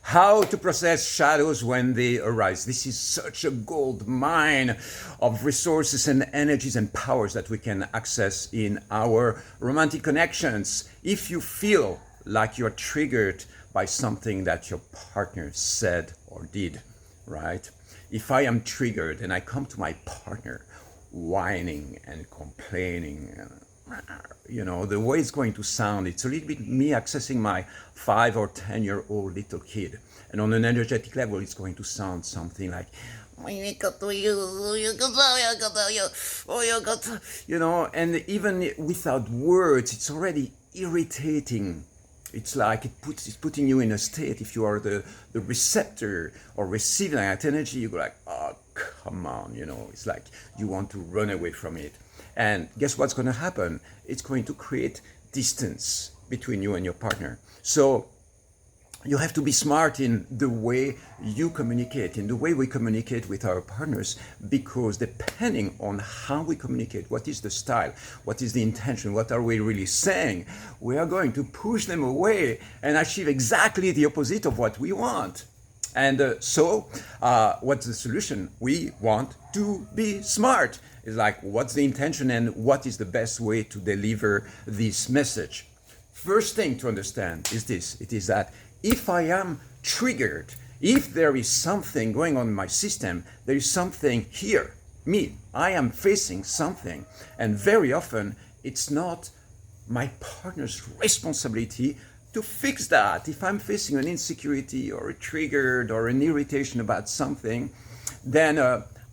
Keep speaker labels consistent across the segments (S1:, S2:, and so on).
S1: How to process shadows when they arise. This is such a gold mine of resources and energies and powers that we can access in our romantic connections. If you feel like you're triggered by something that your partner said or did, right? If I am triggered and I come to my partner whining and complaining, the way it's going to sound, it's a little bit me accessing my 5 or 10-year-old little kid. And on an energetic level, it's going to sound something like, and even without words, it's already irritating. It's like it's putting you in a state. If you are the receptor or receiving that energy, you go like, oh, come on, it's like you want to run away from it. And guess what's going to happen? It's going to create distance between you and your partner. So you have to be smart in the way you communicate, in the way we communicate with our partners, because depending on how we communicate, what is the style, what is the intention, what are we really saying, we are going to push them away and achieve exactly the opposite of what we want. And so what's the solution? We want to be smart. It's like, what's the intention and what is the best way to deliver this message? First thing to understand is this. It is that if I am triggered, if there is something going on in my system, there is something here, me, I am facing something. And very often it's not my partner's responsibility to fix that. If I'm facing an insecurity or a triggered or an irritation about something, then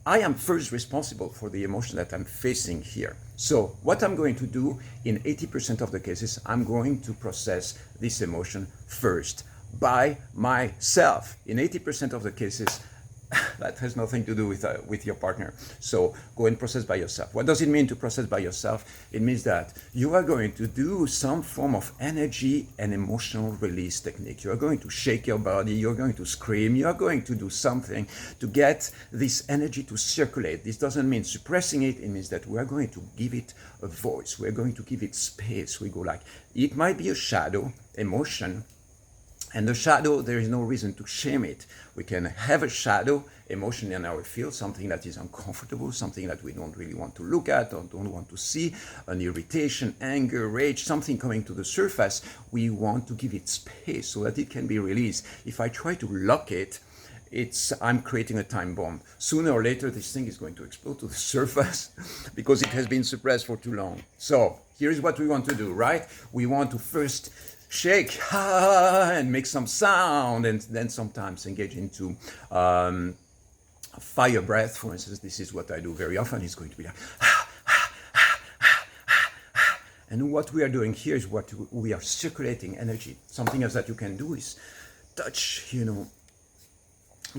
S1: I am first responsible for the emotion that I'm facing here. So what I'm going to do in 80% of the cases, I'm going to process this emotion first by myself. In 80% of the cases, that has nothing to do with your partner. So go and process by yourself. What does it mean to process by yourself? It means that you are going to do some form of energy and emotional release technique. You are going to shake your body, you're going to scream, you are going to do something to get this energy to circulate. This doesn't mean suppressing it. It means that we are going to give it a voice. We're going to give it space. We go like, it might be a shadow emotion, and the shadow, there is no reason to shame it. We can have a shadow emotion in our field, something that is uncomfortable, something that we don't really want to look at or don't want to see, an irritation, anger, rage, something coming to the surface. We want to give it space so that it can be released. If I try to lock it, I'm creating a time bomb. Sooner or later, this thing is going to explode to the surface because it has been suppressed for too long. So here's what we want to do, right? We want to first shake and make some sound, and then sometimes engage into fire breath. For instance, this is what I do very often. It's going to be like, and what we are doing here is what we are circulating energy. Something else that you can do is touch,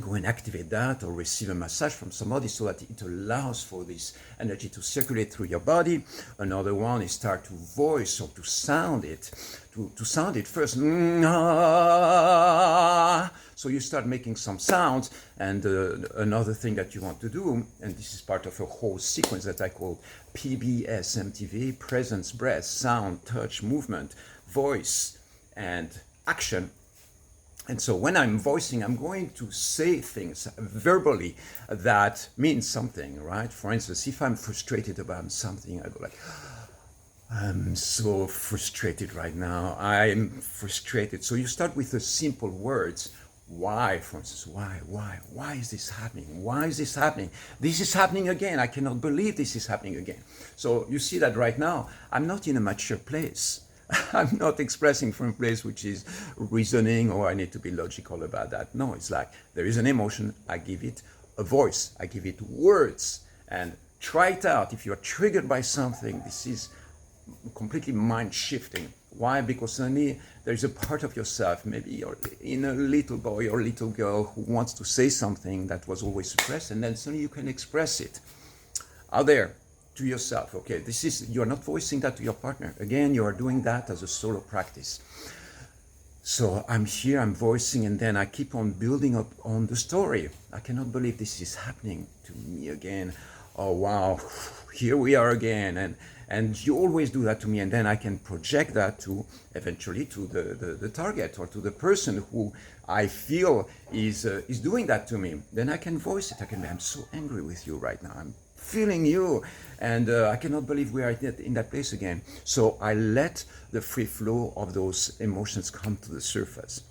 S1: go and activate that, or receive a massage from somebody so that it allows for this energy to circulate through your body. Another one is start to voice or to sound it, to sound it first. So you start making some sounds. And another thing that you want to do, and this is part of a whole sequence that I call PBS MTV, presence, breath, sound, touch, movement, voice, and action. And so when I'm voicing, I'm going to say things verbally that mean something, right? For instance, if I'm frustrated about something, I go like, I'm so frustrated right now. I'm frustrated. So you start with the simple words. Why, for instance, why is this happening? Why is this happening? This is happening again. I cannot believe this is happening again. So you see that right now, I'm not in a mature place. I'm not expressing from a place which is reasoning or I need to be logical about that. No, it's like there is an emotion, I give it a voice, I give it words, and try it out. If you're triggered by something, this is completely mind shifting. Why? Because suddenly there's a part of yourself, maybe you're in a little boy or little girl who wants to say something that was always suppressed, and then suddenly you can express it out there to yourself. Okay, you're not voicing that to your partner. Again, you are doing that as a solo practice. So I'm here, I'm voicing, and then I keep on building up on the story. I cannot believe this is happening to me again. Oh, wow. here we are again. And you always do that to me, and then I can project that to eventually to the target or to the person who I feel is doing that to me. Then I can voice it. I can be, I'm so angry with you right now. I'm feeling you, and I cannot believe we are in that place again. So I let the free flow of those emotions come to the surface.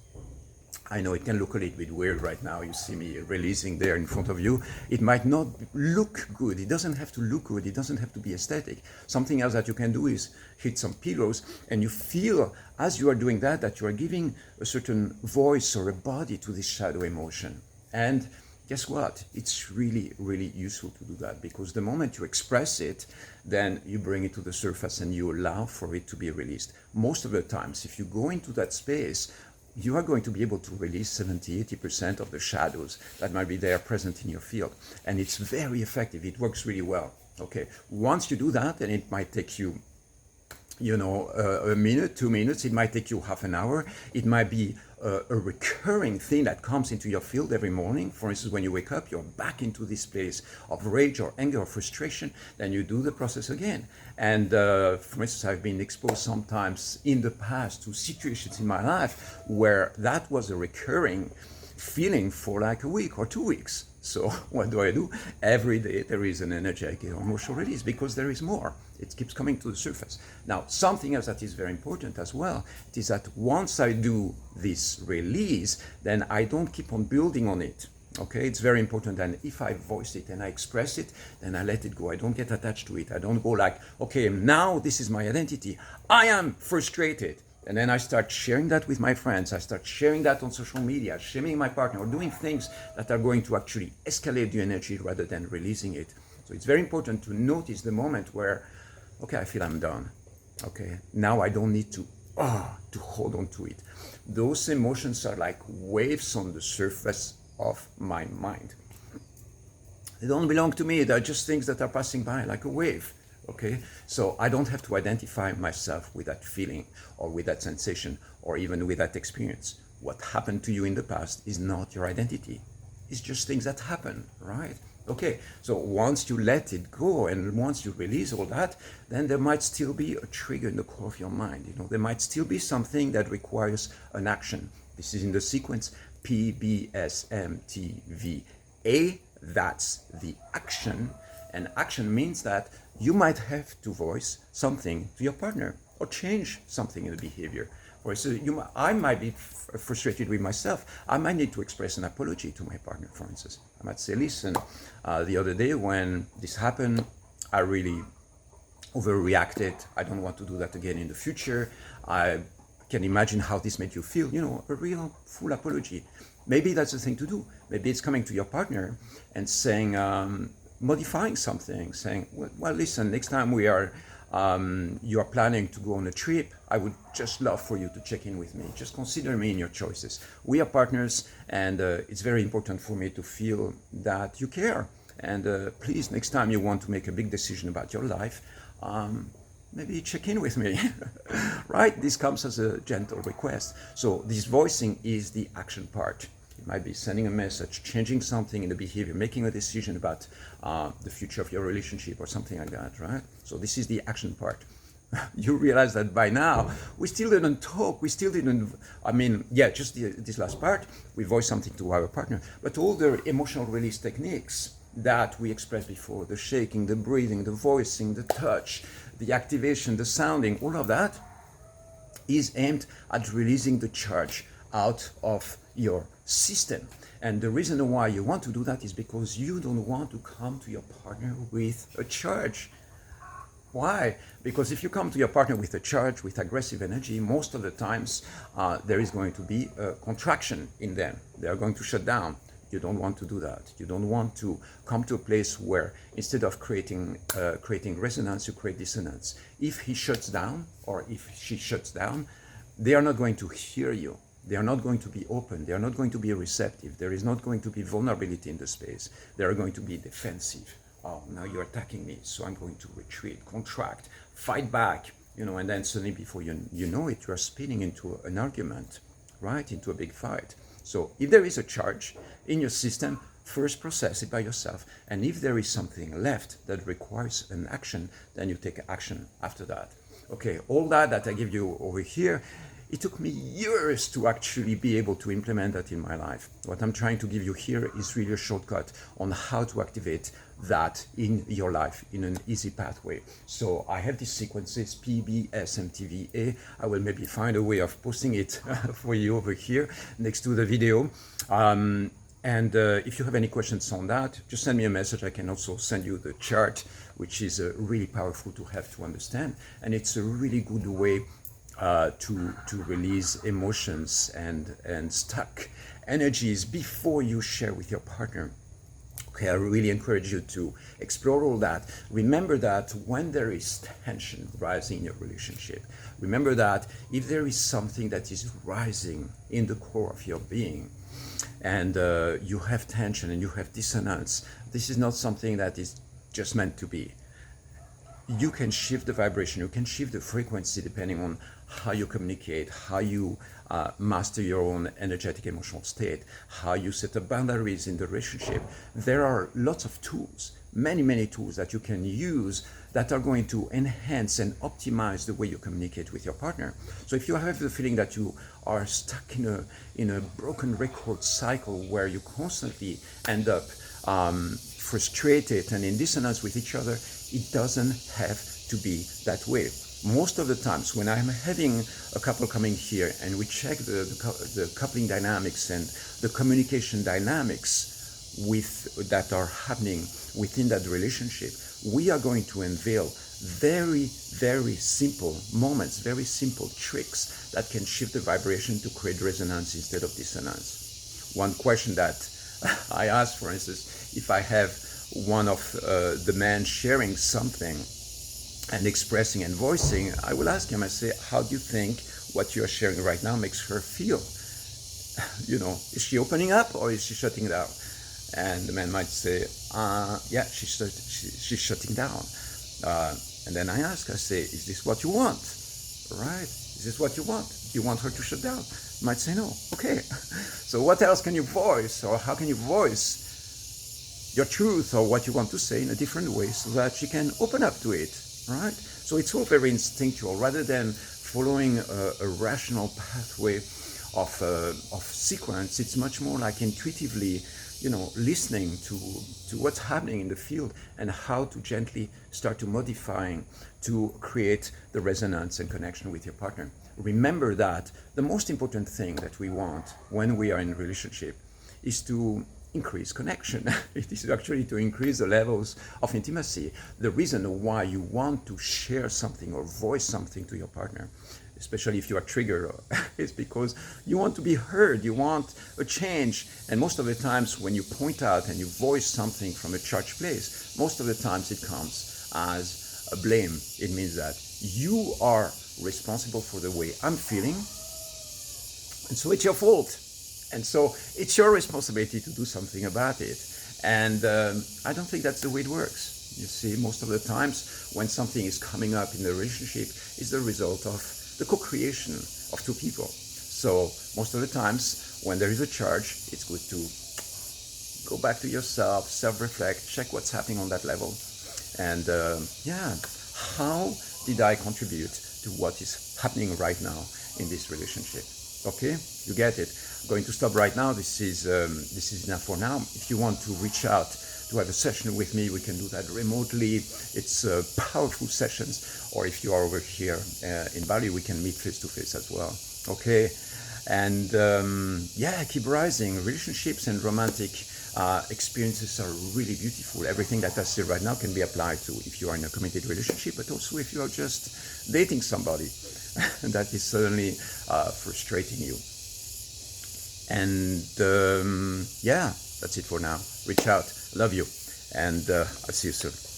S1: I know it can look a little bit weird right now. You see me releasing there in front of you. It might not look good. It doesn't have to look good. It doesn't have to be aesthetic. Something else that you can do is hit some pillows, and you feel as you are doing that, that you are giving a certain voice or a body to this shadow emotion. And guess what? It's really, really useful to do that, because the moment you express it, then you bring it to the surface and you allow for it to be released. Most of the times, if you go into that space, you are going to be able to release 70-80% of the shadows that might be there present in your field. And it's very effective. It works really well. Okay. Once you do that, and it might take you, a minute, 2 minutes, it might take you half an hour. It might be a recurring thing that comes into your field every morning. For instance, when you wake up, you're back into this place of rage or anger or frustration, then you do the process again. And for instance, I've been exposed sometimes in the past to situations in my life where that was a recurring feeling for like a week or 2 weeks. So what do? Every day there is an energetic emotional release, because there is more. It keeps coming to the surface. Now, something else that is very important as well is that once I do this release, then I don't keep on building on it. Okay, it's very important. And if I voice it and I express it, then I let it go. I don't get attached to it. I don't go like, okay, now this is my identity. I am frustrated. And then I start sharing that with my friends. I start sharing that on social media, shaming my partner, or doing things that are going to actually escalate the energy rather than releasing it. So it's very important to notice the moment where, okay, I feel I'm done. Okay, now I don't need to hold on to it. Those emotions are like waves on the surface of my mind. They don't belong to me. They're just things that are passing by like a wave. Okay, so I don't have to identify myself with that feeling or with that sensation or even with that experience. What happened to you in the past is not your identity. It's just things that happen, right? Okay, so once you let it go and once you release all that, then there might still be a trigger in the core of your mind. There might still be something that requires an action. This is in the sequence PBSMTVA. That's the action. And action means that you might have to voice something to your partner or change something in the behavior. Or so I might be frustrated with myself. I might need to express an apology to my partner, for instance. I might say, listen, the other day when this happened, I really overreacted. I don't want to do that again in the future. I can imagine how this made you feel. A real full apology. Maybe that's the thing to do. Maybe it's coming to your partner and saying, modifying something, saying, well, listen, next time you are planning to go on a trip, I would just love for you to check in with me. Just consider me in your choices. We are partners, and it's very important for me to feel that you care. And please, next time you want to make a big decision about your life, maybe check in with me, right? This comes as a gentle request. So this voicing is the action part. It might be sending a message, changing something in the behavior, making a decision about the future of your relationship or something like that, right? So this is the action part. You realize that by now, we still didn't talk. We still didn't, just this last part, we voice something to our partner, but all the emotional release techniques that we expressed before, the shaking, the breathing, the voicing, the touch, the activation, the sounding, all of that is aimed at releasing the charge out of your system. And the reason why you want to do that is because you don't want to come to your partner with a charge. Why? Because if you come to your partner with a charge, with aggressive energy, most of the times there is going to be a contraction in them. They are going to shut down. You don't want to do that. You don't want to come to a place where instead of creating resonance, you create dissonance. If he shuts down or if she shuts down, they are not going to hear you. They are not going to be open. They are not going to be receptive. There is not going to be vulnerability in the space. They are going to be defensive. Oh, now you're attacking me, so I'm going to retreat, contract, fight back, and then suddenly before you know it, you're spinning into an argument, right? Into a big fight. So if there is a charge in your system, first process it by yourself. And if there is something left that requires an action, then you take action after that. Okay, all that I give you over here, it took me years to actually be able to implement that in my life. What I'm trying to give you here is really a shortcut on how to activate that in your life in an easy pathway. So I have these sequences, P, B, S, M, T, V, A. I will maybe find a way of posting it for you over here next to the video. If you have any questions on that, just send me a message. I can also send you the chart, which is really powerful to have to understand. And it's a really good way to release emotions and stuck energies before you share with your partner. Okay, I really encourage you to explore all that. Remember that when there is tension rising in your relationship, remember that if there is something that is rising in the core of your being, and you have tension and you have dissonance, this is not something that is just meant to be. You can shift the vibration, you can shift the frequency depending on how you communicate, how you master your own energetic emotional state, how you set up boundaries in the relationship. There are lots of tools, many tools that you can use that are going to enhance and optimize the way you communicate with your partner. So if you have the feeling that you are stuck in a broken record cycle where you constantly end up frustrated and in dissonance with each other, it doesn't have to be that way. Most of the times when I'm having a couple coming here and we check the coupling dynamics and the communication dynamics that are happening within that relationship, we are going to unveil very simple moments, very simple tricks that can shift the vibration to create resonance instead of dissonance. One question that I ask, for instance, if I have one of the men sharing something and expressing and voicing, I will ask him, I say, how do you think what you're sharing right now makes her feel? Is she opening up or is she shutting down? And the man might say, yeah, she's shutting down. And then I ask, I say, is this what you want? Right? Is this what you want? Do you want her to shut down? You might say no. Okay. So what else can you voice, or how can you voice your truth or what you want to say in a different way so that she can open up to it, right? So it's all very instinctual rather than following a rational pathway of sequence. It's much more like intuitively, listening to what's happening in the field and how to gently start to modifying to create the resonance and connection with your partner. Remember that the most important thing that we want when we are in a relationship is to increase connection. It is actually to increase the levels of intimacy. The reason why you want to share something or voice something to your partner, especially if you are triggered, is because you want to be heard, you want a change. And most of the times when you point out and you voice something from a charged place, most of the times it comes as a blame. It means that you are responsible for the way I'm feeling, and so it's your fault. And so it's your responsibility to do something about it. And I don't think that's the way it works. You see, most of the times when something is coming up in the relationship, it's the result of the co-creation of two people. So most of the times when there is a charge, it's good to go back to yourself, self-reflect, check what's happening on that level. And how did I contribute to what is happening right now in this relationship? Okay, you get it. I'm going to stop right now. This is enough for now. If you want to reach out to have a session with me, we can do that remotely. It's powerful sessions. Or if you are over here in Bali, we can meet face to face as well. Okay, and keep rising. Relationships and romantic experiences are really beautiful. Everything that I say right now can be applied to if you are in a committed relationship, but also if you are just dating somebody that is suddenly frustrating you. And that's it for now. Reach out. Love you. And I'll see you soon.